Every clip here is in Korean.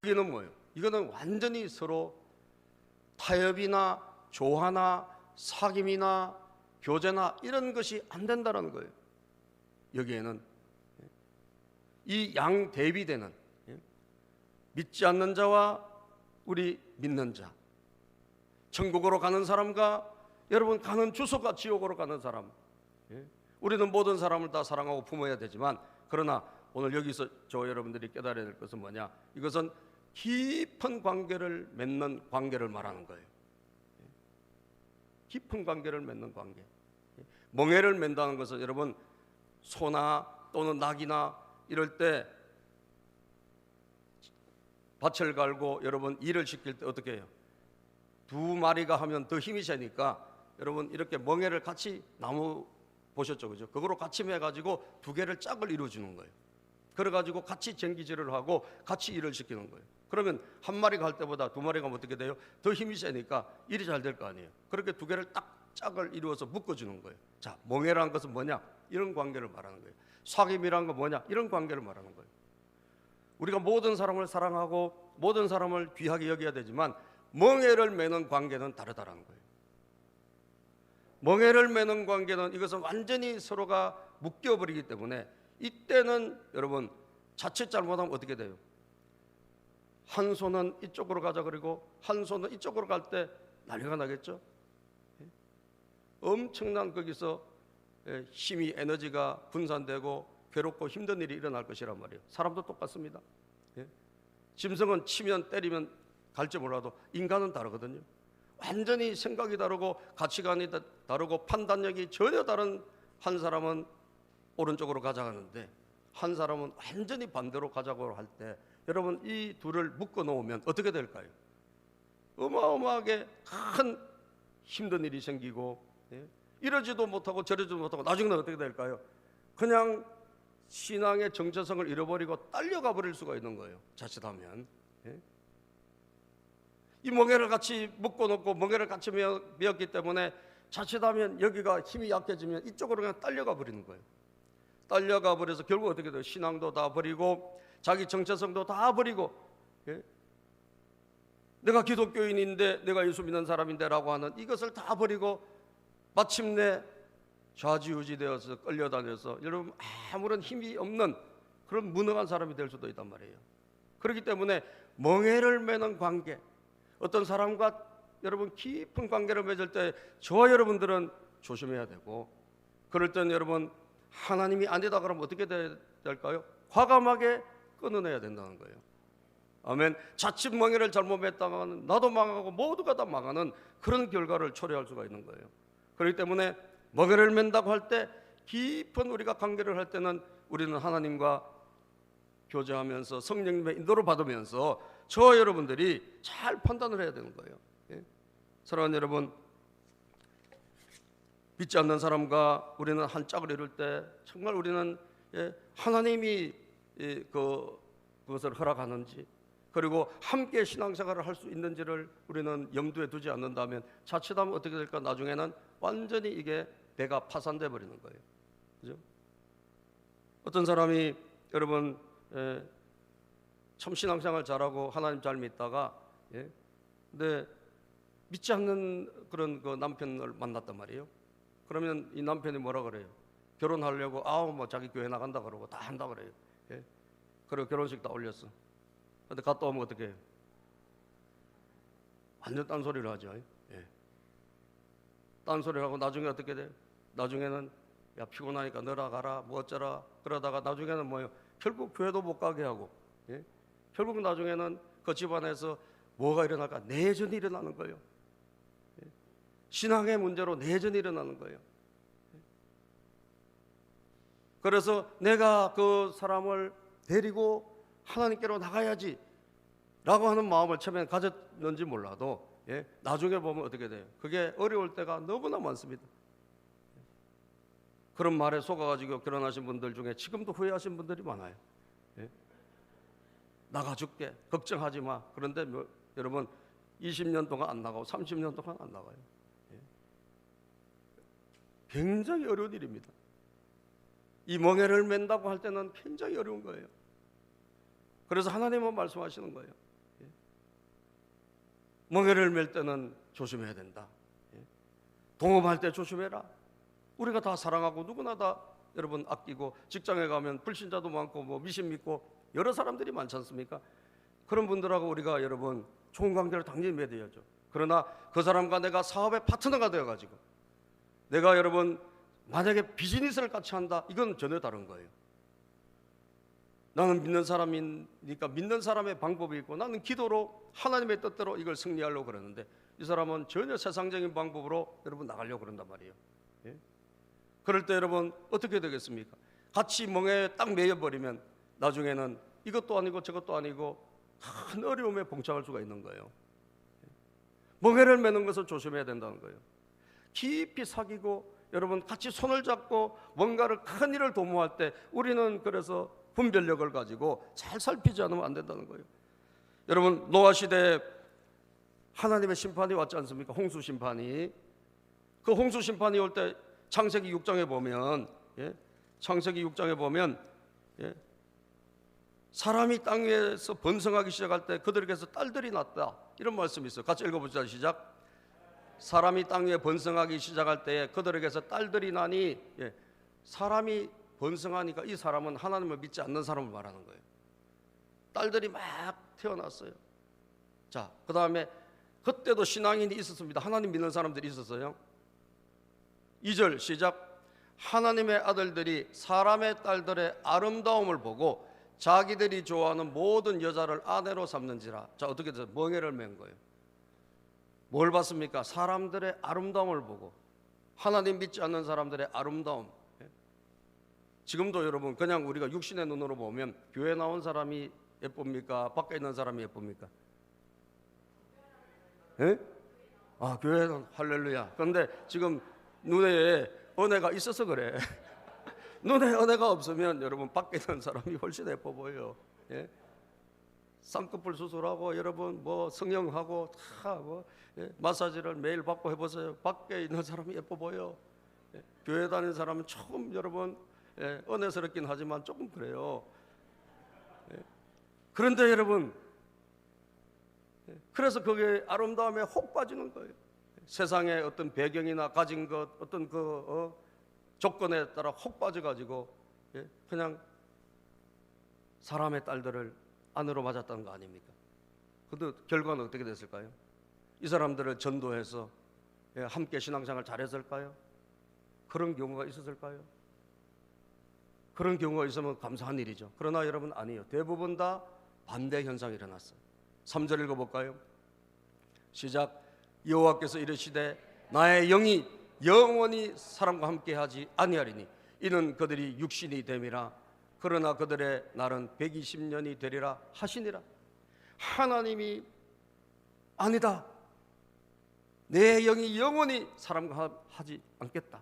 이거는 뭐예요? 이거는 완전히 서로 타협이나 조화나 사귐이나 교제나 이런 것이 안 된다는 거예요. 여기에는 이 양 대비되는 믿지 않는 자와 우리 믿는 자, 천국으로 가는 사람과 여러분 가는 주소가 지옥으로 가는 사람, 우리는 모든 사람을 다 사랑하고 품어야 되지만, 그러나 오늘 여기서 저 여러분들이 깨달아야 될 것은 뭐냐? 이것은 깊은 관계를 맺는 관계를 말하는 거예요. 깊은 관계를 맺는 관계. 멍에를 맨다는 것은 여러분 소나 또는 낙이나 이럴 때 밭을 갈고 여러분 일을 시킬 때 어떻게 해요? 두 마리가 하면 더 힘이 세니까 여러분 이렇게 멍에를 같이 나무 보셨죠, 그죠? 그거로 같이 매가지고 두 개를 짝을 이루어주는 거예요. 그래가지고 같이 전기질을 하고 같이 일을 시키는 거예요. 그러면 한 마리가 할 때보다 두 마리가 어떻게 돼요? 더 힘이 세니까 일이 잘 될 거 아니에요. 그렇게 두 개를 딱 짝을 이루어서 묶어주는 거예요. 자, 멍에라는 것은 뭐냐? 이런 관계를 말하는 거예요. 사귐이라는 건 뭐냐? 이런 관계를 말하는 거예요. 우리가 모든 사람을 사랑하고 모든 사람을 귀하게 여겨야 되지만 멍에를 매는 관계는 다르다라는 거예요. 멍에를 매는 관계는 이것은 완전히 서로가 묶여버리기 때문에 이때는 여러분 자칫 잘못하면 어떻게 돼요? 한 손은 이쪽으로 가자 그리고 한 손은 이쪽으로 갈 때 난리가 나겠죠? 엄청난 거기서 힘이 에너지가 분산되고 괴롭고 힘든 일이 일어날 것이란 말이에요. 사람도 똑같습니다. 짐승은 치면 때리면 갈지 몰라도 인간은 다르거든요. 완전히 생각이 다르고 가치관이 다르고 판단력이 전혀 다른 한 사람은 오른쪽으로 가자 하는데 한 사람은 완전히 반대로 가자고 할 때 여러분 이 둘을 묶어 놓으면 어떻게 될까요? 어마어마하게 큰 힘든 일이 생기고 이러지도 못하고 저러지도 못하고 나중에는 어떻게 될까요? 그냥 신앙의 정체성을 잃어버리고 딸려가 버릴 수가 있는 거예요. 자칫하면 이 멍에를 같이 묶어놓고 멍에를 같이 메었기 때문에 자칫하면 여기가 힘이 약해지면 이쪽으로 그냥 딸려가 버리는 거예요. 딸려가 버려서 결국 어떻게 돼요? 신앙도 다 버리고 자기 정체성도 다 버리고 내가 기독교인인데 내가 예수 믿는 사람인데 라고 하는 이것을 다 버리고 마침내 좌지우지 되어서 끌려다녀서 여러분 아무런 힘이 없는 그런 무능한 사람이 될 수도 있단 말이에요. 그렇기 때문에 멍에를 매는 관계, 어떤 사람과 여러분 깊은 관계를 맺을 때 저와 여러분들은 조심해야 되고, 그럴 때는 여러분 하나님이 아니다 그러면 어떻게 될까요? 과감하게 끊어내야 된다는 거예요. 아멘. 자칫 멍에를 잘못 맺다가는 나도 망하고 모두가 다 망하는 그런 결과를 초래할 수가 있는 거예요. 그렇기 때문에 멍에를 맨다고 할 때 깊은 우리가 관계를 할 때는 우리는 하나님과 교제하면서 성령님의 인도를 받으면서 저와 여러분들이 잘 판단을 해야 되는 거예요. 사랑하는 여러분, 믿지 않는 사람과 우리는 한 짝을 이룰 때 정말 우리는 하나님이 그것을 허락하는지 그리고 함께 신앙생활을 할 수 있는지를 우리는 염두에 두지 않는다면 자칫하면 어떻게 될까? 나중에는 완전히 이게 배가 파산돼 버리는 거예요. 그죠? 어떤 사람이 여러분 참 신앙생활 잘하고 하나님 잘 믿다가 근데 믿지 않는 그런 그 남편을 만났단 말이에요. 그러면 이 남편이 뭐라 그래요? 결혼하려고 뭐 자기 교회 나간다 그러고 다 한다 그래요. 그리고 결혼식 다 올렸어. 근데 갔다 오면 어떻게 해요? 완전 딴소리를 하죠. 딴소리를 하고 나중에 어떻게 돼요? 나중에는 야 피곤하니까 너라 가라 뭐 어쩌라 그러다가 나중에는 뭐예요? 결국 교회도 못 가게 하고 결국 나중에는 그 집안에서 뭐가 일어날까? 내전이 일어나는 거예요. 신앙의 문제로 내전이 일어나는 거예요. 그래서 내가 그 사람을 데리고 하나님께로 나가야지 라고 하는 마음을 처음에 가졌는지 몰라도 나중에 보면 어떻게 돼요? 그게 어려울 때가 너무나 많습니다. 그런 말에 속아가지고 결혼하신 분들 중에 지금도 후회하신 분들이 많아요. 나가줄게 걱정하지 마. 그런데 여러분 20년 동안 안 나가고 30년 동안 안 나가요. 굉장히 어려운 일입니다. 이 멍에를 맨다고 할 때는 굉장히 어려운 거예요. 그래서 하나님은 말씀하시는 거예요. 멍에를 맬 때는 조심해야 된다. 동업할 때 조심해라. 우리가 다 사랑하고 누구나 다 여러분 아끼고, 직장에 가면 불신자도 많고 뭐 미신 믿고 여러 사람들이 많지 않습니까? 그런 분들하고 우리가 여러분 좋은 관계를 당연히 맺어야죠. 그러나 그 사람과 내가 사업의 파트너가 되어가지고 내가 여러분 만약에 비즈니스를 같이 한다, 이건 전혀 다른 거예요. 나는 믿는 사람이니까 믿는 사람의 방법이 있고, 나는 기도로 하나님의 뜻대로 이걸 승리하려고 그러는데, 이 사람은 전혀 세상적인 방법으로 여러분 나가려고 그런단 말이에요. 예? 그럴 때 여러분 어떻게 되겠습니까? 같이 멍에 딱 매여버리면 나중에는 이것도 아니고 저것도 아니고 큰 어려움에 봉착할 수가 있는 거예요. 멍에를 매는 것을 조심해야 된다는 거예요. 깊이 사귀고 여러분 같이 손을 잡고 뭔가를 큰 일을 도모할 때 우리는 그래서 분별력을 가지고 잘 살피지 않으면 안 된다는 거예요. 여러분 노아 시대에 하나님의 심판이 왔지 않습니까? 홍수 심판이. 그 홍수 심판이 올 때 창세기 6장에 보면, 창세기 6장에 보면 사람이 땅 위에서 번성하기 시작할 때 그들에게서 딸들이 났다, 이런 말씀이 있어요. 같이 읽어보자. 시작. 사람이 땅 위에 번성하기 시작할 때 그들에게서 딸들이 나니, 사람이 번성하니까 이 사람은 하나님을 믿지 않는 사람을 말하는 거예요. 딸들이 막 태어났어요. 자, 그 다음에 그때도 신앙인이 있었습니다. 하나님 믿는 사람들이 있었어요. 2절 시작. 하나님의 아들들이 사람의 딸들의 아름다움을 보고 자기들이 좋아하는 모든 여자를 아내로 삼는지라. 자, 어떻게 돼서 멍에를 맨 거예요. 뭘 봤습니까? 사람들의 아름다움을 보고, 하나님 믿지 않는 사람들의 아름다움. 지금도 여러분 그냥 우리가 육신의 눈으로 보면 교회 나온 사람이 예쁩니까? 밖에 있는 사람이 예쁩니까? 교회는 할렐루야. 그런데 지금 눈에 은혜가 있어서 그래. 눈에 은혜가 없으면 여러분 밖에 있는 사람이 훨씬 예뻐 보여요. 쌍꺼풀 수술하고 여러분 뭐 성형하고 다 마사지를 매일 받고 해보세요. 밖에 있는 사람이 예뻐 보여. 교회 다니는 사람은 조금 여러분 은혜스럽긴 하지만 조금 그래요. 그런데 여러분, 그래서 그게 아름다움에 혹 빠지는 거예요. 세상의 어떤 배경이나 가진 것, 어떤 조건에 따라 혹 빠져가지고 그냥 사람의 딸들을 아내로 맞았다는 거 아닙니까? 근데 결과는 어떻게 됐을까요? 이 사람들을 전도해서 함께 신앙생활 잘했을까요? 그런 경우가 있었을까요? 그런 경우가 있으면 감사한 일이죠. 그러나 여러분 아니에요. 대부분 다 반대 현상이 일어났어요. 3절 읽어볼까요? 시작. 여호와께서 이르시되 나의 영이 영원히 사람과 함께하지 아니하리니 이는 그들이 육신이 됨이라. 그러나 그들의 날은 120년이 되리라 하시니라. 하나님이 아니다, 내 영이 영원히 사람과 하지 않겠다.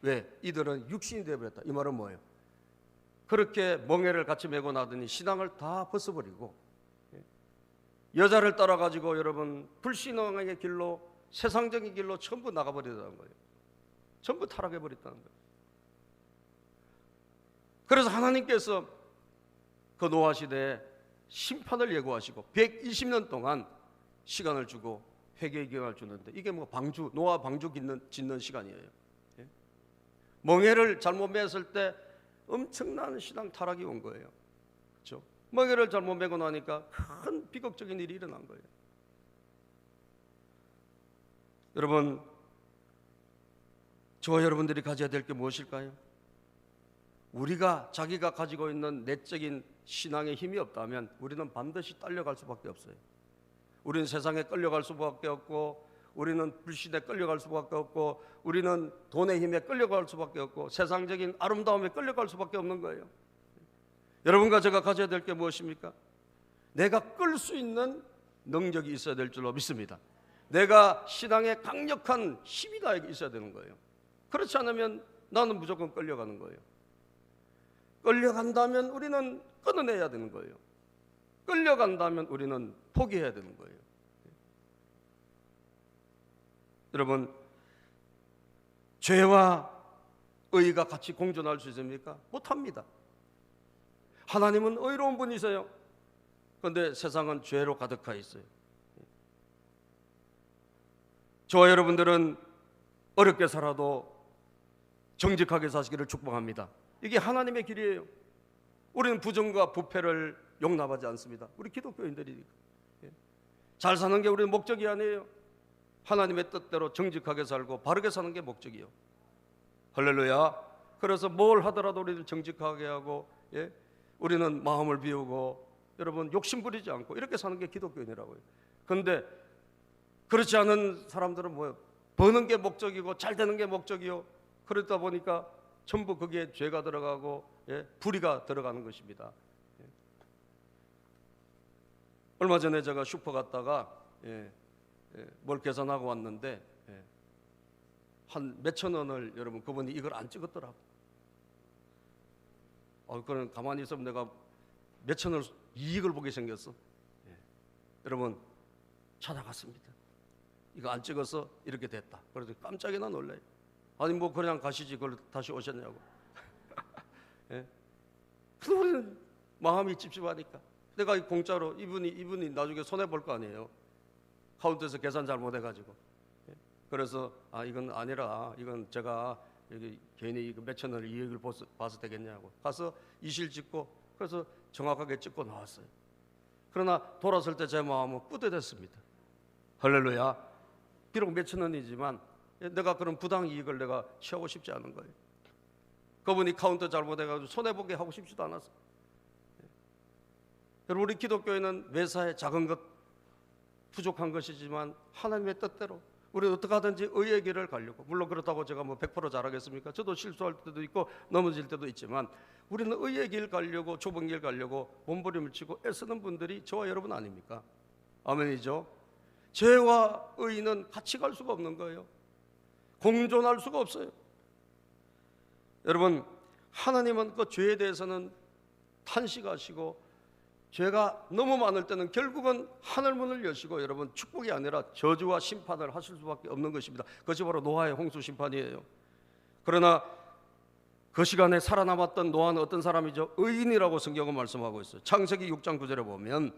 왜? 이들은 육신이 되어버렸다. 이 말은 뭐예요? 그렇게 멍에를 같이 메고 나더니 신앙을 다 벗어버리고 여자를 따라가지고 여러분 불신앙의 길로, 세상적인 길로 전부 나가버리다는 거예요. 전부 타락해버렸다는 거예요. 그래서 하나님께서 그 노아 시대에 심판을 예고하시고 120년 동안 시간을 주고 회개의 기간을 주는데, 이게 뭐 방주, 노아 방주 짓는 시간이에요. 멍에를 잘못 맸을 때 엄청난 신앙 타락이 온 거예요. 그렇죠? 멍에를 잘못 메고 나니까 큰 비극적인 일이 일어난 거예요. 여러분, 저와 여러분들이 가져야 될 게 무엇일까요? 우리가 자기가 가지고 있는 내적인 신앙의 힘이 없다면 우리는 반드시 딸려갈 수밖에 없어요. 우리는 세상에 끌려갈 수밖에 없고, 우리는 불신에 끌려갈 수밖에 없고, 우리는 돈의 힘에 끌려갈 수밖에 없고, 세상적인 아름다움에 끌려갈 수밖에 없는 거예요. 여러분과 제가 가져야 될 게 무엇입니까? 내가 끌 수 있는 능력이 있어야 될 줄로 믿습니다. 내가 신앙에 강력한 힘이 나에게 있어야 되는 거예요. 그렇지 않으면 나는 무조건 끌려가는 거예요. 끌려간다면 우리는 끊어내야 되는 거예요. 끌려간다면 우리는 포기해야 되는 거예요. 여러분, 죄와 의가 같이 공존할 수 있습니까? 못합니다. 하나님은 의로운 분이세요. 그런데 세상은 죄로 가득해 있어요. 저와 여러분들은 어렵게 살아도 정직하게 사시기를 축복합니다. 이게 하나님의 길이에요. 우리는 부정과 부패를 용납하지 않습니다. 우리 기독교인들이니까. 잘 사는 게 우리의 목적이 아니에요. 하나님의 뜻대로 정직하게 살고 바르게 사는 게 목적이요. 할렐루야. 그래서 뭘 하더라도 우리를 정직하게 하고, 우리는 마음을 비우고, 여러분 욕심 부리지 않고 이렇게 사는 게 기독교인이라고요. 그런데 그렇지 않은 사람들은 뭐예요? 버는 게 목적이고 잘 되는 게 목적이요. 그러다 보니까 전부 거기에 죄가 들어가고 불의가 들어가는 것입니다. 얼마 전에 제가 슈퍼 갔다가 뭘 계산하고 왔는데 한 몇천 원을, 여러분, 그분이 이걸 안 찍었더라고. 그건 가만히 있으면 내가 몇천 원 이익을 보게 생겼어. 여러분, 찾아갔습니다. 이거 안 찍어서 이렇게 됐다. 그래서 깜짝이나 놀라요. 아니 뭐 그냥 가시지 그걸 다시 오셨냐고. 그래서 우리는 마음이 찝찝하니까 내가 공짜로 이분이 나중에 손해 볼 거 아니에요. 카운터에서 계산 잘못해가지고. 그래서 이건 아니라 이건 제가 여기 괜히 이거 몇천 원을 이익을 봐서 되겠냐고 가서 이실 찍고, 그래서 정확하게 찍고 나왔어요. 그러나 돌아설 때 제 마음은 뿌듯했습니다. 할렐루야. 비록 몇천 원이지만 내가 그런 부당 이익을 내가 취하고 싶지 않은 거예요. 그분이 카운터 잘못해가지고 손해보게 하고 싶지도 않았어요. 여러분, 우리 기독교회는 매사에 작은 것, 부족한 것이지만 하나님의 뜻대로 우리 어떻게 하든지 의의 길을 가려고. 물론 그렇다고 제가 뭐 100% 잘하겠습니까? 저도 실수할 때도 있고 넘어질 때도 있지만 우리는 의의 길 가려고, 좁은 길 가려고 몸부림을 치고 애쓰는 분들이 저와 여러분 아닙니까? 아멘이죠. 죄와 의는 같이 갈 수가 없는 거예요. 공존할 수가 없어요. 여러분, 하나님은 그 죄에 대해서는 탄식하시고, 죄가 너무 많을 때는 결국은 하늘문을 여시고, 여러분, 축복이 아니라 저주와 심판을 하실 수밖에 없는 것입니다. 그것이 바로 노아의 홍수 심판이에요. 그러나 그 시간에 살아남았던 노아는 어떤 사람이죠? 의인이라고 성경은 말씀하고 있어요. 창세기 6장 9절에 보면,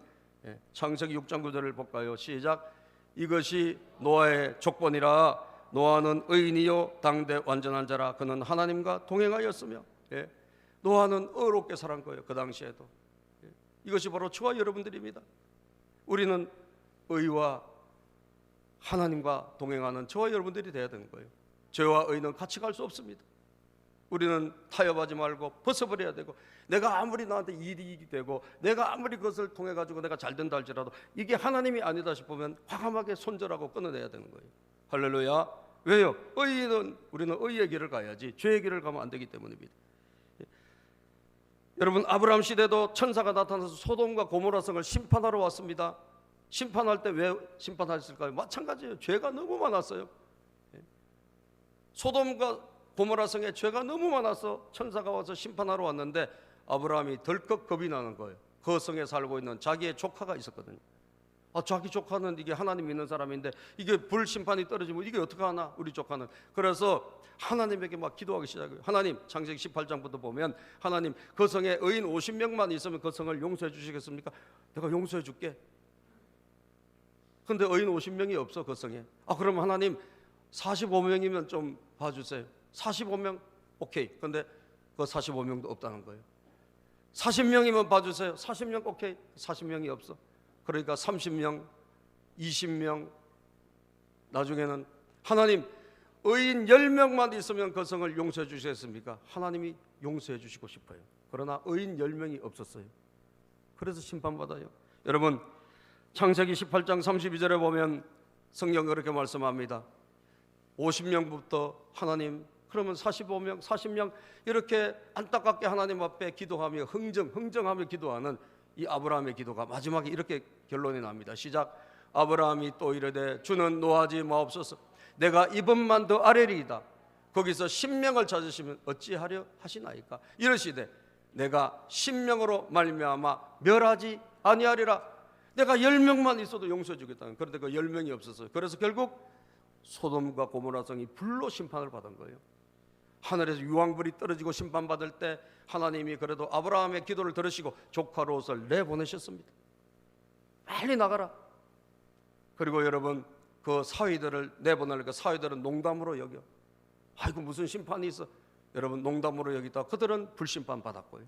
창세기 6장 9절을 볼까요? 시작. 이것이 노아의 족본이라. 노아는 의인이요 당대 완전한 자라. 그는 하나님과 동행하였으며. 노아는 의롭게 살은 거예요. 그 당시에도. 이것이 바로 저와 여러분들입니다. 우리는 의와 하나님과 동행하는 저와 여러분들이 되어야 되는 거예요. 죄와 의는 같이 갈 수 없습니다. 우리는 타협하지 말고 벗어버려야 되고, 내가 아무리 나한테 이익이 되고 내가 아무리 그것을 통해 가지고 내가 잘 된다 할지라도 이게 하나님이 아니다 싶으면 과감하게 손절하고 끊어내야 되는 거예요. 할렐루야. 왜요? 우리는 의의 길을 가야지 죄의 길을 가면 안 되기 때문입니다. 여러분, 아브라함 시대도 천사가 나타나서 소돔과 고모라 성을 심판하러 왔습니다. 심판할 때 왜 심판하셨을까요? 마찬가지예요. 죄가 너무 많았어요. 소돔과 고모라 성에 죄가 너무 많아서 천사가 와서 심판하러 왔는데 아브라함이 덜컥 겁이 나는 거예요. 그 성에 살고 있는 자기의 조카가 있었거든요. 자기 조카는 이게 하나님 믿는 사람인데 이게 불 심판이 떨어지면 이게 어떻게 하나, 우리 조카는. 그래서 하나님에게 막 기도하기 시작해요. 하나님, 창세기 18장부터 보면 하나님, 그 성에 의인 50명만 있으면 그 성을 용서해 주시겠습니까? 내가 용서해 줄게. 근데 의인 50명이 없어, 그 성에. 그럼 하나님 45명이면 좀 봐주세요. 45명 오케이. 근데 그 45명도 없다는 거예요. 40명이면 봐주세요. 40명 오케이. 40명이 없어. 그러니까 30명, 20명, 나중에는 하나님 의인 10명만 있으면 그 성을 용서해 주시겠습니까? 하나님이 용서해 주시고 싶어요. 그러나 의인 10명이 없었어요. 그래서 심판받아요. 여러분, 창세기 18장 32절에 보면 성경 그렇게 말씀합니다. 50명부터 하나님, 그러면 45명, 40명 이렇게 안타깝게 하나님 앞에 기도하며 흥정하며 기도하는 이 아브라함의 기도가 마지막에 이렇게 결론이 납니다. 시작. 아브라함이 또 이르되 주는 노하지 마옵소서. 내가 이번만 더 아뢰리이다. 거기서 10명을 찾으시면 어찌하려 하시나이까. 이러시되 내가 10명으로 말미암아 멸하지 아니하리라. 내가 10명만 있어도 용서해 주겠다는. 그런데 그 10명이 없었어요. 그래서 결국 소돔과 고모라 성이 불로 심판을 받은 거예요. 하늘에서 유황불이 떨어지고 심판받을 때 하나님이 그래도 아브라함의 기도를 들으시고 조카 롯을 내보내셨습니다. 빨리 나가라. 그리고 여러분, 그 사위들을 내보내니까 사위들은 농담으로 여겨. 아이고 무슨 심판이 있어. 여러분 농담으로 여기다 그들은 불심판 받았고요.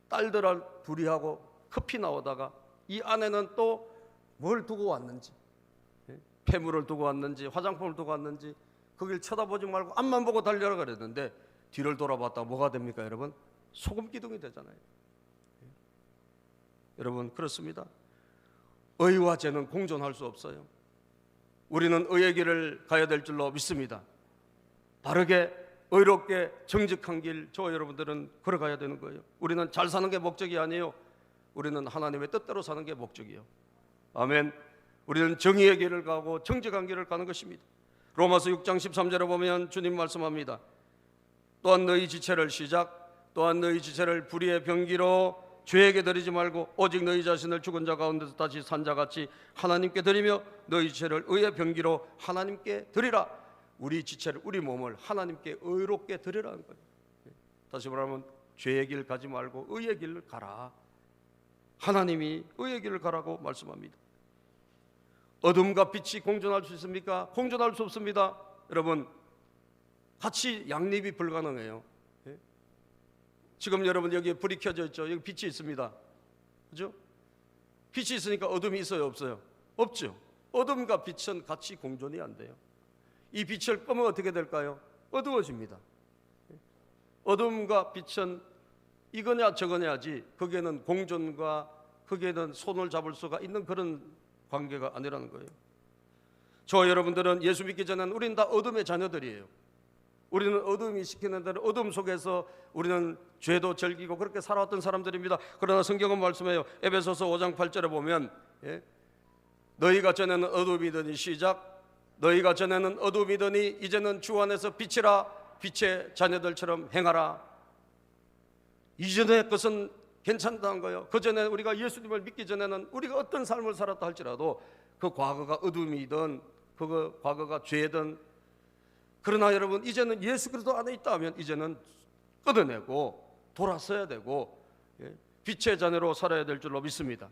딸들을 둘이 하고 커피 나오다가 이 아내는 또 뭘 두고 왔는지, 폐물을 두고 왔는지 화장품을 두고 왔는지 거길 쳐다보지 말고 앞만 보고 달려라 그랬는데 뒤를 돌아봤다 뭐가 됩니까 여러분? 소금 기둥이 되잖아요. 여러분 그렇습니다. 의와 죄는 공존할 수 없어요. 우리는 의의 길을 가야 될 줄로 믿습니다. 바르게 의롭게 정직한 길 저와 여러분들은 걸어가야 되는 거예요. 우리는 잘 사는 게 목적이 아니에요. 우리는 하나님의 뜻대로 사는 게 목적이에요. 아멘. 우리는 정의의 길을 가고 정직한 길을 가는 것입니다. 로마서 6장 13절에 보면 주님 말씀합니다. 또한 너희 지체를 또한 너희 지체를 불의의 병기로 죄에게 드리지 말고 오직 너희 자신을 죽은 자 가운데서 다시 산 자같이 하나님께 드리며 너희 지체를 의의 병기로 하나님께 드리라. 우리 지체를 우리 몸을 하나님께 의롭게 드리라는 거예요. 다시 말하면 죄의 길 가지 말고 의의 길을 가라. 하나님이 의의 길을 가라고 말씀합니다. 어둠과 빛이 공존할 수 있습니까? 공존할 수 없습니다. 여러분 같이 양립이 불가능해요. 지금 여러분 여기에 불이 켜져 있죠. 여기 빛이 있습니다. 그죠? 빛이 있으니까 어둠이 있어요, 없어요? 없죠. 어둠과 빛은 같이 공존이 안 돼요. 이 빛을 끄면 어떻게 될까요? 어두워집니다. 어둠과 빛은 이거냐 저거냐지 거기에는 공존과 거기에는 손을 잡을 수가 있는 그런 관계가 아니라는 거예요. 저와 여러분들은 예수 믿기 전에는 우리는 다 어둠의 자녀들이에요. 우리는 어둠이 시키는 대로 어둠 속에서 우리는 죄도 즐기고 그렇게 살아왔던 사람들입니다. 그러나 성경은 말씀해요. 에베소서 5장 8절에 보면 너희가 전에는 어둠이더니 너희가 전에는 어둠이더니 이제는 주 안에서 빛이라 빛의 자녀들처럼 행하라. 이전의 것은 괜찮다는 거예요. 그 전에 우리가 예수님을 믿기 전에는 우리가 어떤 삶을 살았다 할지라도 그 과거가 어둠이든 그 과거가 죄든, 그러나 여러분 이제는 예수 그리스도 안에 있다면 이제는 끊어내고 돌아서야 되고 빛의 자녀로 살아야 될 줄로 믿습니다.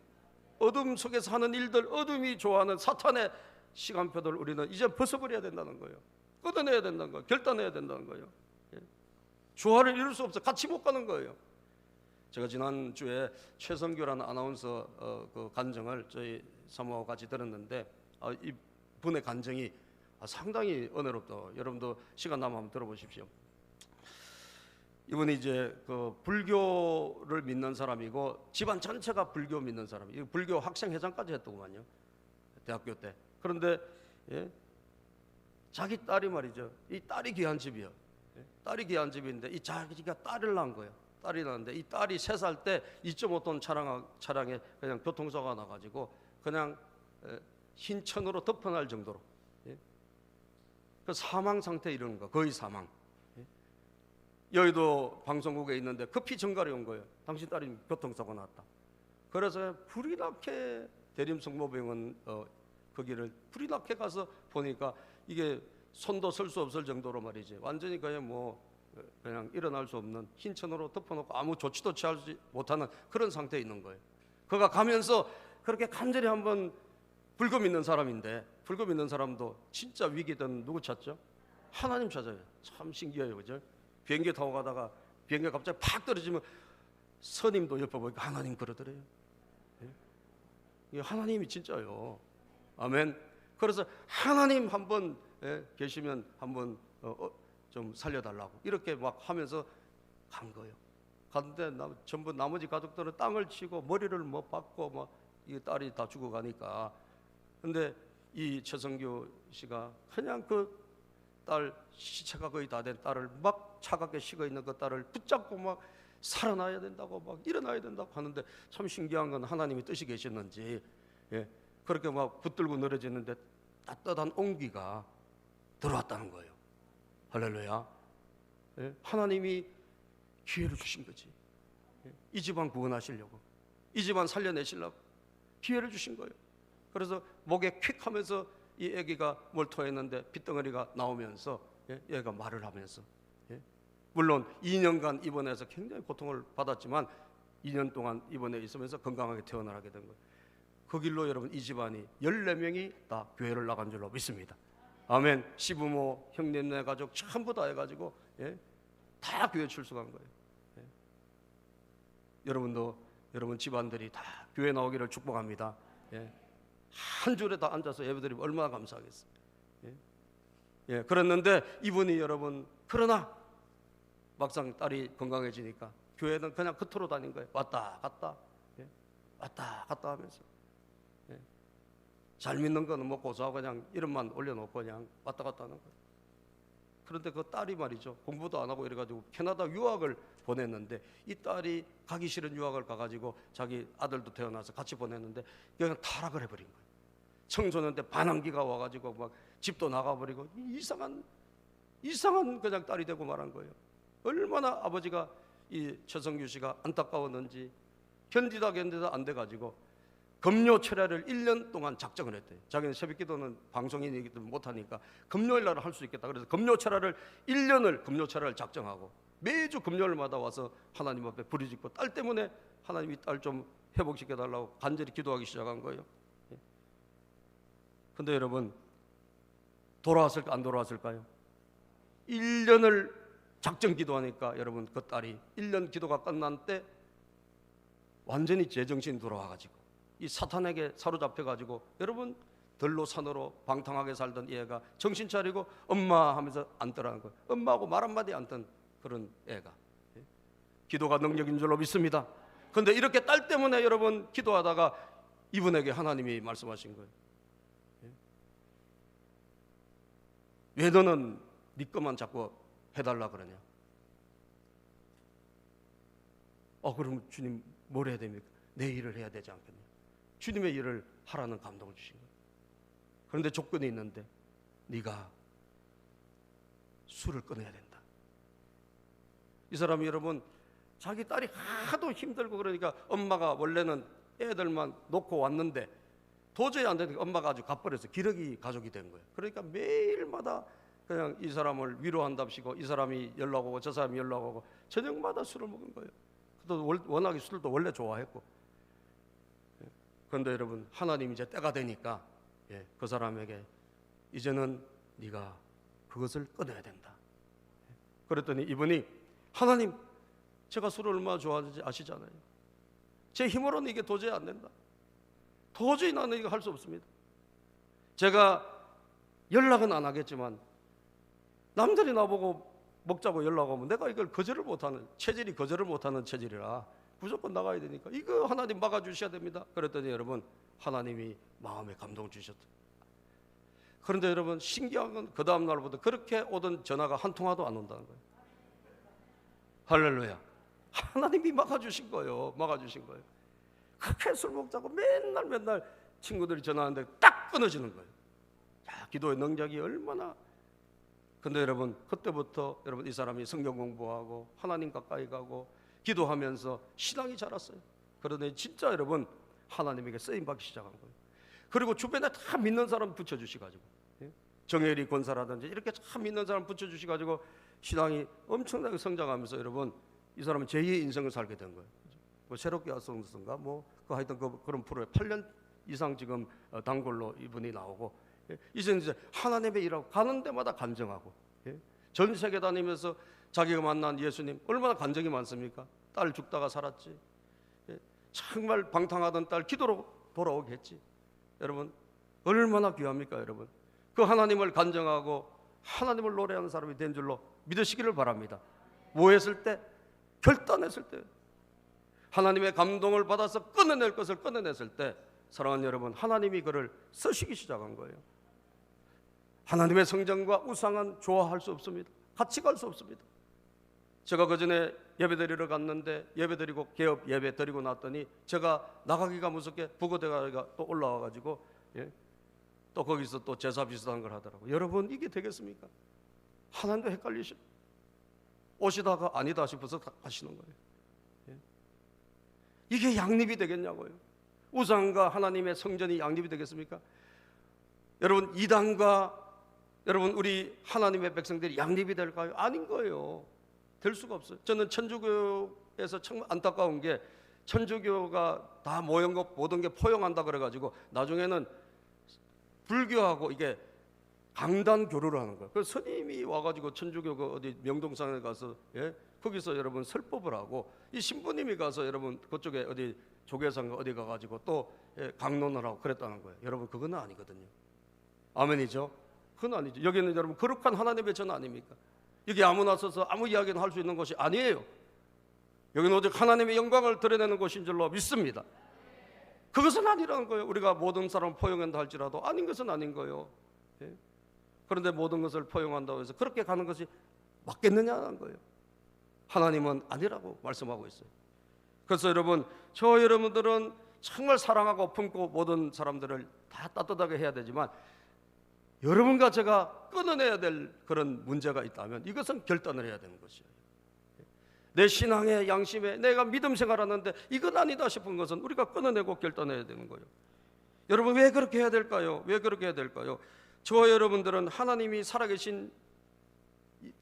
어둠 속에서 하는 일들, 어둠이 좋아하는 사탄의 시간표들 우리는 이제 벗어버려야 된다는 거예요. 끊어내야 된다는 거예요. 결단해야 된다는 거예요. 조화를 이룰 수 없어. 같이 못 가는 거예요. 제가 지난주에 최성규라는 아나운서 그 간증을 저희 사모하고 같이 들었는데 이분의 간증이 상당히 은혜롭다. 여러분도 시간 나면 한번 들어보십시오. 이분이 이제 그 불교를 믿는 사람이고 집안 전체가 불교 믿는 사람이에요. 불교 학생회장까지 했더구만요, 대학교 때. 그런데 자기 딸이 말이죠. 이 딸이 귀한 집이요. 딸이 귀한 집인데 이 자기가 딸을 낳은 거예요. 딸이 낳았는데 이 딸이 3살 때 2.5톤 차량에 그냥 교통사고가 나가지고 그냥 흰 천으로 덮어날 정도로 그 사망 상태에 이르는 거, 거의 사망. 여의도 방송국에 있는데 급히 전갈이 온 거예요. 당신 딸이 교통사고 났다. 그래서 불이 나게 대림성모병원 거기를 불이 나게 가서 보니까 이게 손도 쓸 수 없을 정도로 말이지 완전히 그냥 일어날 수 없는 흰 천으로 덮어놓고 아무 조치도 취하지 못하는 그런 상태에 있는 거예요. 그가 가면서 그렇게 간절히 한번 불교 믿는 사람인데, 불교 믿는 사람도 진짜 위기든 누구 찾죠? 하나님 찾아요. 참 신기해요, 그죠? 비행기 타고 가다가 비행기가 갑자기 팍 떨어지면 스님도 옆에 보니까 하나님 그러더래요. 하나님이 진짜요. 아멘. 그래서 하나님 한번 계시면 한번 좀 살려달라고 이렇게 막 하면서 간 거예요. 갔는데 전부 나머지 가족들은 땅을 치고 머리를 못 박고 막 이 딸이 다 죽어가니까. 근데 이 최성규 씨가 그냥 그 딸 시체가 거의 다 된 딸을 막 차갑게 식어 있는 그 딸을 붙잡고 막 살아나야 된다고 막 일어나야 된다고 하는데, 참 신기한 건 하나님이 뜻이 계셨는지 그렇게 막 붙들고 늘어지는데 따뜻한 온기가 들어왔다는 거예요. 할렐루야. 하나님이 기회를 주신 거지. 이 집안 구원하시려고, 이 집안 살려내시려고 기회를 주신 거예요. 그래서 목에 퀵 하면서 이 아기가 몰토했는데 핏덩어리가 나오면서 얘가 말을 하면서, 물론 2년간 입원해서 굉장히 고통을 받았지만 2년 동안 입원해 있으면서 건강하게 퇴원을 하게 된 거예요. 그 길로 여러분 이 집안이 14명이 다 교회를 나간 줄로 믿습니다. 아멘. 시부모, 형님네 가족 전부 다 해가지고 다 교회 출석한 거예요. 여러분도 여러분 집안들이 다 교회 나오기를 축복합니다. 한 줄에 다 앉아서 예배드리면 얼마나 감사하겠어요. 그랬는데 이분이 여러분, 그러나 막상 딸이 건강해지니까 교회는 그냥 그토록 다닌 거예요. 왔다 갔다 왔다 갔다 하면서 잘 믿는 거는 뭐 고소하고 그냥 이름만 올려놓고 그냥 왔다 갔다 하는 거예요. 그런데 그 딸이 말이죠, 공부도 안 하고 이래가지고 캐나다 유학을 보냈는데, 이 딸이 가기 싫은 유학을 가가지고 자기 아들도 태어나서 같이 보냈는데 그냥 타락을 해버린 거예요. 청소년 때 반항기가 와가지고 막 집도 나가버리고 이상한 그냥 딸이 되고 말한 거예요. 얼마나 아버지가 이 최성규 씨가 안타까웠는지 견디다 안 돼가지고 금요 철야를 1년 동안 작정을 했대요. 자기는 새벽기도는 방송인이기 때문에 못하니까 금요일 날 할 수 있겠다. 그래서 금요 철야를 1년을 금요 철야를 작정하고 매주 금요일마다 와서 하나님 앞에 부르짖고, 딸 때문에 하나님이 딸 좀 회복시켜달라고 간절히 기도하기 시작한 거예요. 근데 여러분, 돌아왔을까 안 돌아왔을까요? 1년을 작정 기도하니까 여러분, 그 딸이 1년 기도가 끝난 때 완전히 제정신이 돌아와가지고 이 사탄에게 사로잡혀가지고 여러분, 들로 산으로 방탕하게 살던 이 애가 정신 차리고 엄마 하면서 앉더라는 거예요. 엄마하고 말 한마디 앉던 그런 애가. 기도가 능력인 줄로 믿습니다. 그런데 이렇게 딸 때문에 여러분 기도하다가 이분에게 하나님이 말씀하신 거예요. 왜 너는 네 것만 자꾸 해달라 그러냐? 그럼 주님 뭘 해야 됩니까? 내 일을 해야 되지 않겠냐? 주님의 일을 하라는 감동을 주신 거예요. 그런데 조건이 있는데, 네가 술을 끊어야 된다. 이 사람이 여러분, 자기 딸이 하도 힘들고 그러니까 엄마가 원래는 애들만 놓고 왔는데 도저히 안 되니까 엄마가 아주 갚버려서 기러기 가족이 된 거예요. 그러니까 매일마다 그냥 이 사람을 위로한답시고 이 사람이 연락 오고 저 사람이 연락 오고 저녁마다 술을 먹은 거예요. 또 워낙에 술도 원래 좋아했고. 그런데 여러분, 하나님 이제 때가 되니까 그 사람에게 이제는 네가 그것을 끊어야 된다. 그랬더니 이분이, 하나님, 제가 술을 얼마나 좋아하는지 아시잖아요. 제 힘으로는 이게 도저히 안 된다. 도저히 나는 이거 할 수 없습니다. 제가 연락은 안 하겠지만 남들이 나보고 먹자고 연락하면 내가 이걸 거절을 못하는, 체질이 거절을 못하는 체질이라 무조건 나가야 되니까 이거 하나님 막아주셔야 됩니다. 그랬더니 여러분, 하나님이 마음에 감동 주셨다. 그런데 여러분, 신기한 건 그 다음 날부터 그렇게 오던 전화가 한 통화도 안 온다는 거예요. 할렐루야. 하나님이 막아주신 거예요. 막아주신 거예요. 그렇게 술 먹자고 맨날 친구들이 전화하는데 딱 끊어지는 거예요. 야, 기도의 능력이 얼마나. 근데 여러분, 그때부터 여러분, 이 사람이 성경 공부하고 하나님 가까이 가고 기도하면서 신앙이 자랐어요. 그러더니 진짜 여러분, 하나님에게 쓰임받기 시작한 거예요. 그리고 주변에 다 믿는 사람 붙여주시가지고, 정혜리 권사라든지 이렇게 참 믿는 사람 붙여주시가지고 신앙이 엄청나게 성장하면서 여러분, 이 사람은 제2의 인생을 살게 된 거예요. 뭐 새롭게 와서인가 그 하여튼 그런 프로에 8년 이상 지금 단골로 이분이 나오고, 이제 하나님의 일하고 가는 데마다 간증하고, 전 세계 다니면서 자기가 만난 예수님 얼마나 간증이 많습니까? 딸 죽다가 살았지. 정말 방탕하던 딸 기도로 돌아오겠지. 여러분, 얼마나 귀합니까 여러분? 그 하나님을 간증하고 하나님을 노래하는 사람이 된 줄로 믿으시기를 바랍니다. 뭐 했을 때? 결단했을 때, 하나님의 감동을 받아서 끊어낼 것을 끊어냈을 때, 사랑하는 여러분, 하나님이 그를 쓰시기 시작한 거예요. 하나님의 성전과 우상은 좋아할 수 없습니다. 같이 갈 수 없습니다. 제가 그전에 예배드리러 갔는데 예배드리고 개업 예배 드리고 났더니 제가 나가기가 무섭게 부고대가가 또 올라와가지고 또 거기서 또 제사 비슷한 걸 하더라고요. 여러분, 이게 되겠습니까? 하나님도 헷갈리시, 오시다가 아니다 싶어서 가시는 거예요. 이게 양립이 되겠냐고요. 우상과 하나님의 성전이 양립이 되겠습니까? 여러분, 이단과 여러분 우리 하나님의 백성들이 양립이 될까요? 아닌 거예요. 될 수가 없어요. 저는 천주교에서 정말 안타까운 게, 천주교가 다 모든 게 포용한다 그래가지고 나중에는 불교하고 이게 강단 교류를 하는 거예요. 그래서 스님이 와가지고 천주교 그 어디 명동산에 가서 거기서 여러분 설법을 하고 이 신부님이 가서 여러분 그쪽에 어디 조계산 어디 가가지고 또 강론을 하고 그랬다는 거예요. 여러분 그건 아니거든요. 아멘이죠? 그건 아니죠. 여기는 여러분 거룩한 하나님의 전 아닙니까? 여기 아무나 서서 아무 이야기는 할 수 있는 것이 아니에요. 여기는 오직 하나님의 영광을 드러내는 곳인 줄로 믿습니다. 그것은 아니라는 거예요. 우리가 모든 사람을 포용한다 할지라도 아닌 것은 아닌 거예요. 그런데 모든 것을 포용한다고 해서 그렇게 가는 것이 맞겠느냐는 거예요. 하나님은 아니라고 말씀하고 있어요. 그래서 여러분, 여러분들은 정말 사랑하고 품고 모든 사람들을 다 따뜻하게 해야 되지만 여러분과 제가 끊어내야 될 그런 문제가 있다면 이것은 결단을 해야 되는 것이에요. 내 신앙의 양심에 내가 믿음 생활하는데 이건 아니다 싶은 것은 우리가 끊어내고 결단해야 되는 거예요. 여러분 왜 그렇게 해야 될까요? 왜 그렇게 해야 될까요? 저와 여러분들은 하나님이 살아계신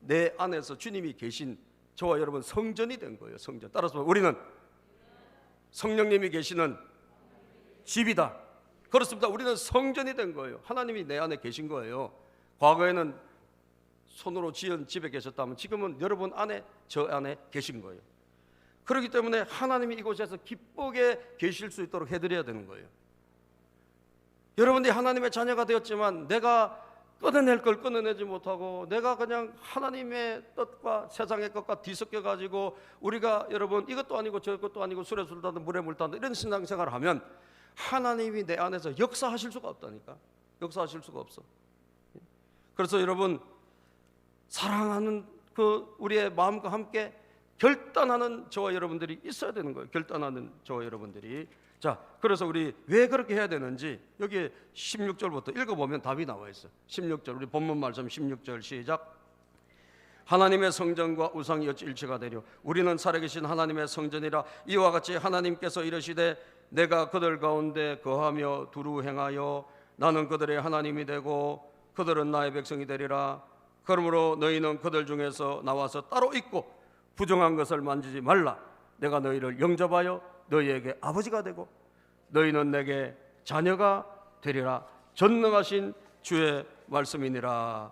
내 안에서 주님이 계신 저와 여러분 성전이 된 거예요. 성전. 따라서 우리는 성령님이 계시는 집이다. 그렇습니다. 우리는 성전이 된 거예요. 하나님이 내 안에 계신 거예요. 과거에는 손으로 지은 집에 계셨다면 지금은 여러분 안에 저 안에 계신 거예요. 그렇기 때문에 하나님이 이곳에서 기쁘게 계실 수 있도록 해드려야 되는 거예요. 여러분들이 하나님의 자녀가 되었지만 내가 끊어낼 걸 끊어내지 못하고 내가 그냥 하나님의 뜻과 세상의 것과 뒤섞여 가지고 우리가 여러분 이것도 아니고 저것도 아니고 술에 술 타든 물에 물 타든 이런 신앙생활을 하면 하나님이 내 안에서 역사하실 수가 없다니까. 역사하실 수가 없어. 그래서 여러분 사랑하는 그 우리의 마음과 함께 결단하는 저와 여러분들이 있어야 되는 거예요. 결단하는 저와 여러분들이. 자, 그래서 우리 왜 그렇게 해야 되는지 여기 16절부터 읽어보면 답이 나와 있어요. 16절 우리 본문 말씀 16절 시작. 하나님의 성전과 우상이 어찌 일치가 되려 우리는 살아계신 하나님의 성전이라. 이와 같이 하나님께서 이르시되 내가 그들 가운데 거하며 두루 행하여 나는 그들의 하나님이 되고 그들은 나의 백성이 되리라. 그러므로 너희는 그들 중에서 나와서 따로 있고 부정한 것을 만지지 말라. 내가 너희를 영접하여 너희에게 아버지가 되고 너희는 내게 자녀가 되리라. 전능하신 주의 말씀이니라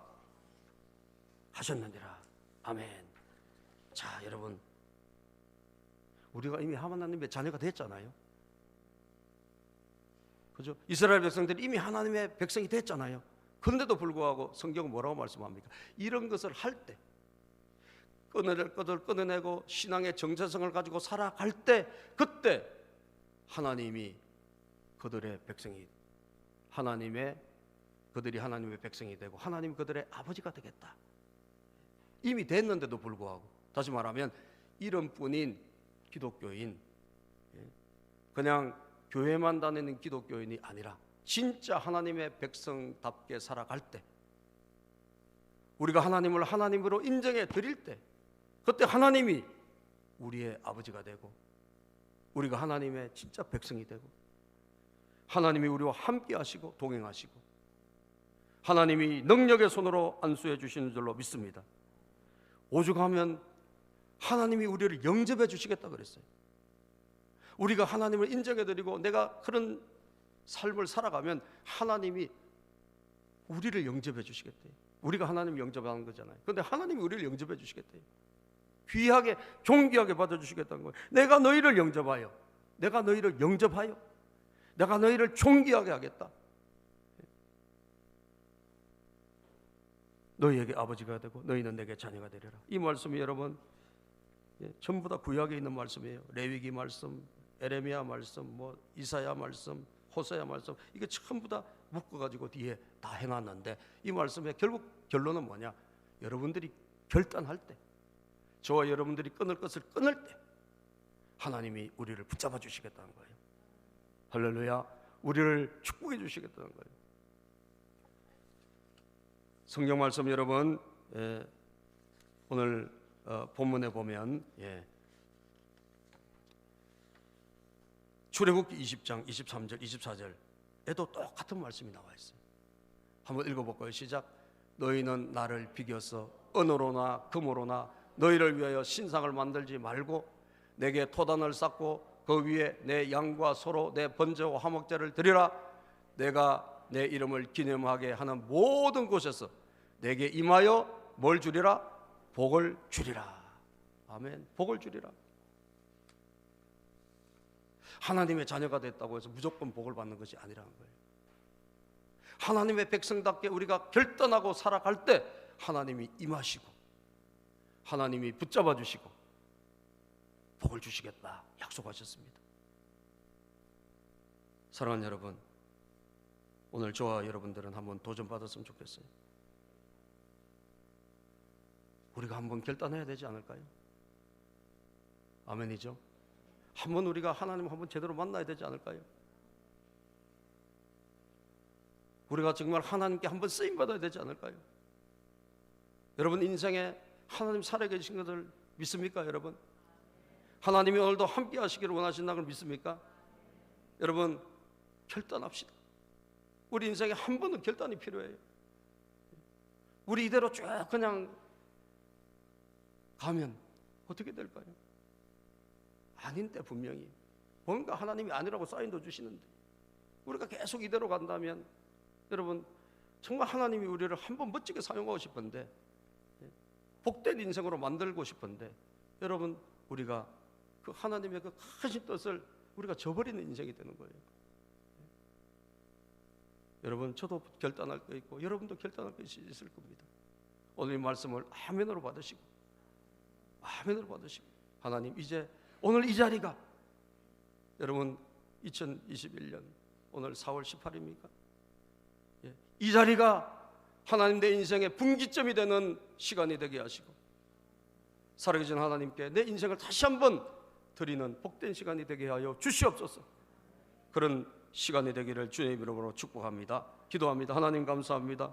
하셨느니라. 아멘. 자, 여러분 우리가 이미 하나님의 자녀가 됐잖아요. 그죠? 이스라엘 백성들이 이미 하나님의 백성이 됐잖아요. 그런데도 불구하고 성경은 뭐라고 말씀합니까? 이런 것을 할 때 끊어낼 것을 끊어내고 신앙의 정체성을 가지고 살아갈 때 그때 하나님이 그들의 백성이 그들이 하나님의 백성이 되고 하나님 그들의 아버지가 되겠다. 이미 됐는데도 불구하고 다시 말하면 이름뿐인 기독교인, 그냥 교회만 다니는 기독교인이 아니라 진짜 하나님의 백성답게 살아갈 때 우리가 하나님을 하나님으로 인정해 드릴 때 그때 하나님이 우리의 아버지가 되고 우리가 하나님의 진짜 백성이 되고 하나님이 우리와 함께 하시고 동행하시고 하나님이 능력의 손으로 안수해 주시는 줄로 믿습니다. 오죽하면 하나님이 우리를 영접해 주시겠다 그랬어요. 우리가 하나님을 인정해 드리고 내가 그런 삶을 살아가면 하나님이 우리를 영접해 주시겠대요. 우리가 하나님을 영접하는 거잖아요. 그런데 하나님이 우리를 영접해 주시겠대요. 귀하게 존귀하게 받아주시겠다는 거예요. 내가 너희를 영접하여 내가 너희를 존귀하게 하겠다. 너희에게 아버지가 되고 너희는 내게 자녀가 되리라. 이 말씀이 여러분 전부 다 구약에 있는 말씀이에요. 레위기 말씀, 에레미야 말씀, 이사야 말씀, 호세야 말씀, 이게 전부 다 묶어가지고 뒤에 다 해놨는데 이 말씀의 결국 결론은 뭐냐? 여러분들이 결단할 때, 저와 여러분들이 끊을 것을 끊을 때 하나님이 우리를 붙잡아 주시겠다는 거예요. 할렐루야. 우리를 축복해 주시겠다는 거예요. 성경 말씀 여러분 오늘 본문에 보면 출애굽기 20장 23절 24절에도 똑같은 말씀이 나와 있어요. 한번 읽어볼까요? 시작. 너희는 나를 비겨서 은으로나 금으로나 너희를 위하여 신상을 만들지 말고 내게 토단을 쌓고 그 위에 내 양과 소로 내 번제와 화목제를 드리라. 내가 내 이름을 기념하게 하는 모든 곳에서 내게 임하여 뭘 주리라? 복을 주리라. 아멘. 복을 주리라. 하나님의 자녀가 됐다고 해서 무조건 복을 받는 것이 아니라는 거예요. 하나님의 백성답게 우리가 결단하고 살아갈 때 하나님이 임하시고 하나님이 붙잡아 주시고 복을 주시겠다 약속하셨습니다. 사랑하는 여러분, 오늘 저와 여러분들은 한번 도전받았으면 좋겠어요. 우리가 한번 결단해야 되지 않을까요? 아멘이죠? 한번 우리가 하나님을 한번 제대로 만나야 되지 않을까요? 우리가 정말 하나님께 한번 쓰임받아야 되지 않을까요? 여러분 인생에 하나님 살아계신 것을 믿습니까 여러분? 하나님이 오늘도 함께 하시기를 원하신다는 걸 믿습니까? 여러분 결단합시다. 우리 인생에 한 번은 결단이 필요해요. 우리 이대로 쭉 그냥 가면 어떻게 될까요? 아닌데 분명히 뭔가 하나님이 아니라고 사인도 주시는데 우리가 계속 이대로 간다면 여러분 정말 하나님이 우리를 한번 멋지게 사용하고 싶은데 복된 인생으로 만들고 싶은데 여러분 우리가 그 하나님의 그 크신 뜻을 우리가 저버리는 인생이 되는 거예요. 여러분 저도 결단할 거 있고 여러분도 결단할 것이 있을 겁니다. 오늘 이 말씀을 아멘으로 받으시고 하나님 이제 오늘 이 자리가 여러분 2021년 오늘 4월 18일입니까? 이 자리가 하나님 내 인생의 분기점이 되는 시간이 되게 하시고 살아계신 하나님께 내 인생을 다시 한번 드리는 복된 시간이 되게 하여 주시옵소서. 그런 시간이 되기를 주님 이름으로 축복합니다. 기도합니다. 하나님 감사합니다.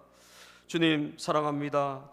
주님 사랑합니다.